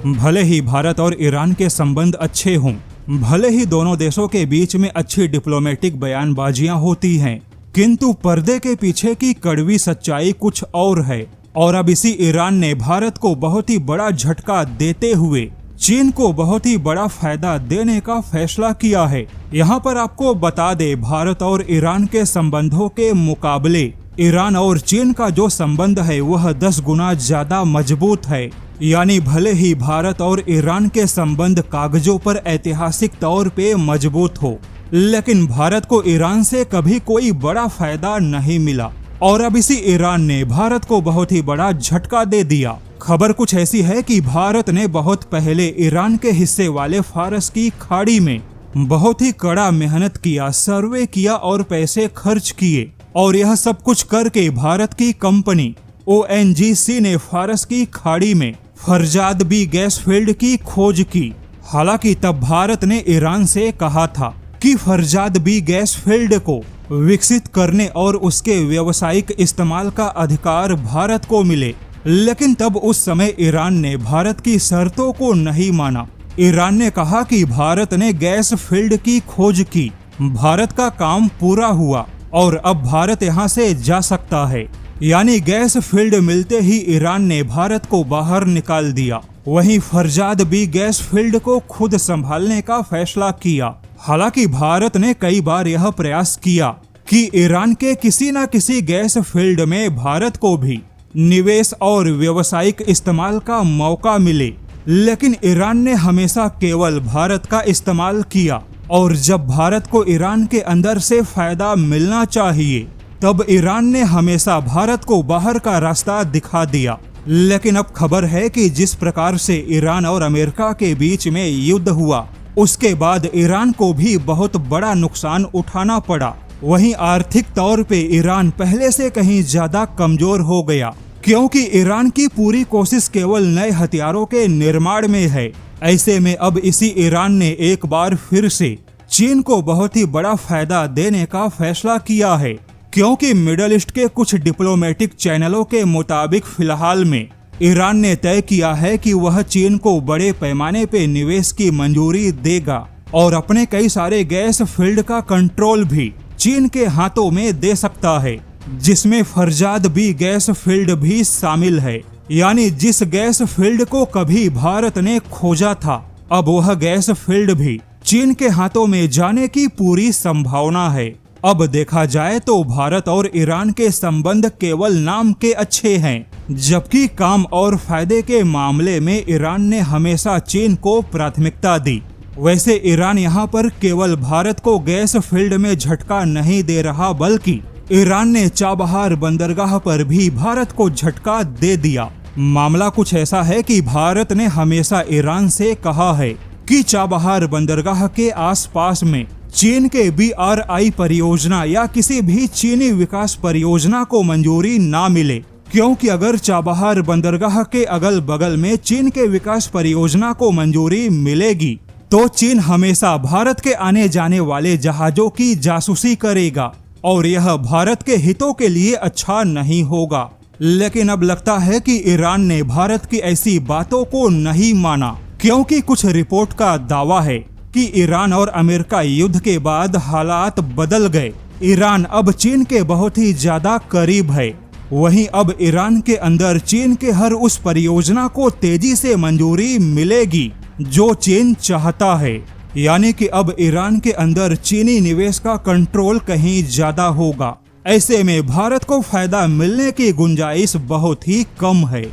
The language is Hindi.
भले ही भारत और ईरान के संबंध अच्छे हों, भले ही दोनों देशों के बीच में अच्छी डिप्लोमेटिक बयानबाजियां होती हैं, किंतु पर्दे के पीछे की कड़वी सच्चाई कुछ और है। और अब इसी ईरान ने भारत को बहुत ही बड़ा झटका देते हुए चीन को बहुत ही बड़ा फायदा देने का फैसला किया है। यहाँ पर आपको बता दे, भारत और ईरान के संबंधों के मुकाबले ईरान और चीन का जो संबंध है वह 10 गुना ज्यादा मजबूत है। यानी भले ही भारत और ईरान के संबंध कागजों पर ऐतिहासिक तौर पे मजबूत हो, लेकिन भारत को ईरान से कभी कोई बड़ा फायदा नहीं मिला। और अब इसी ईरान ने भारत को बहुत ही बड़ा झटका दे दिया। खबर कुछ ऐसी है कि भारत ने बहुत पहले ईरान के हिस्से वाले फारस की खाड़ी में बहुत ही कड़ा मेहनत किया, सर्वे किया और पैसे खर्च किए। और यह सब कुछ करके भारत की कंपनी ONGC ने फारस की खाड़ी में फरजाद बी गैस फील्ड की खोज की। हालांकि तब भारत ने ईरान से कहा था कि फरजाद बी गैस फील्ड को विकसित करने और उसके व्यावसायिक इस्तेमाल का अधिकार भारत को मिले, लेकिन तब उस समय ईरान ने भारत की शर्तों को नहीं माना। ईरान ने कहा कि भारत ने गैस फील्ड की खोज की, भारत का काम पूरा हुआ और अब भारत यहां से जा सकता है। यानी गैस फील्ड मिलते ही ईरान ने भारत को बाहर निकाल दिया। वहीं फरजाद बी गैस फील्ड को खुद संभालने का फैसला किया। हालांकि भारत ने कई बार यह प्रयास किया कि ईरान के किसी न किसी गैस फील्ड में भारत को भी निवेश और व्यावसायिक इस्तेमाल का मौका मिले, लेकिन ईरान ने हमेशा केवल भारत का इस्तेमाल किया। और जब भारत को ईरान के अंदर से फायदा मिलना चाहिए, तब ईरान ने हमेशा भारत को बाहर का रास्ता दिखा दिया। लेकिन अब खबर है कि जिस प्रकार से ईरान और अमेरिका के बीच में युद्ध हुआ, उसके बाद ईरान को भी बहुत बड़ा नुकसान उठाना पड़ा। वहीं आर्थिक तौर पे ईरान पहले से कहीं ज्यादा कमजोर हो गया, क्योंकि ईरान की पूरी कोशिश केवल नए हथियारों के निर्माण में है। ऐसे में अब इसी ईरान ने एक बार फिर से चीन को बहुत ही बड़ा फायदा देने का फैसला किया है, क्योंकि मिडल ईस्ट के कुछ डिप्लोमेटिक चैनलों के मुताबिक फिलहाल में ईरान ने तय किया है कि वह चीन को बड़े पैमाने पे निवेश की मंजूरी देगा और अपने कई सारे गैस फील्ड का कंट्रोल भी चीन के हाथों में दे सकता है, जिसमें फरजाद बी गैस फील्ड भी शामिल है। यानी जिस गैस फील्ड को कभी भारत ने खोजा था, अब वह गैस फील्ड भी चीन के हाथों में जाने की पूरी संभावना है। अब देखा जाए तो भारत और ईरान के संबंध केवल नाम के अच्छे हैं, जबकि काम और फायदे के मामले में ईरान ने हमेशा चीन को प्राथमिकता दी। वैसे ईरान यहाँ पर केवल भारत को गैस फील्ड में झटका नहीं दे रहा, बल्कि ईरान ने चाबहार बंदरगाह पर भी भारत को झटका दे दिया। मामला कुछ ऐसा है कि भारत ने हमेशा ईरान से कहा है कि चाबहार बंदरगाह के आसपास में चीन के BRI परियोजना या किसी भी चीनी विकास परियोजना को मंजूरी ना मिले, क्योंकि अगर चाबहार बंदरगाह के अगल बगल में चीन के विकास परियोजना को मंजूरी मिलेगी तो चीन हमेशा भारत के आने जाने वाले जहाजों की जासूसी करेगा और यह भारत के हितों के लिए अच्छा नहीं होगा। लेकिन अब लगता है कि ईरान ने भारत की ऐसी बातों को नहीं माना, क्योंकि कुछ रिपोर्ट का दावा है कि ईरान और अमेरिका युद्ध के बाद हालात बदल गए। ईरान अब चीन के बहुत ही ज्यादा करीब है। वहीं अब ईरान के अंदर चीन के हर उस परियोजना को तेजी से मंजूरी मिलेगी जो चीन चाहता है। यानी कि अब ईरान के अंदर चीनी निवेश का कंट्रोल कहीं ज्यादा होगा। ऐसे में भारत को फायदा मिलने की गुंजाइश बहुत ही कम है।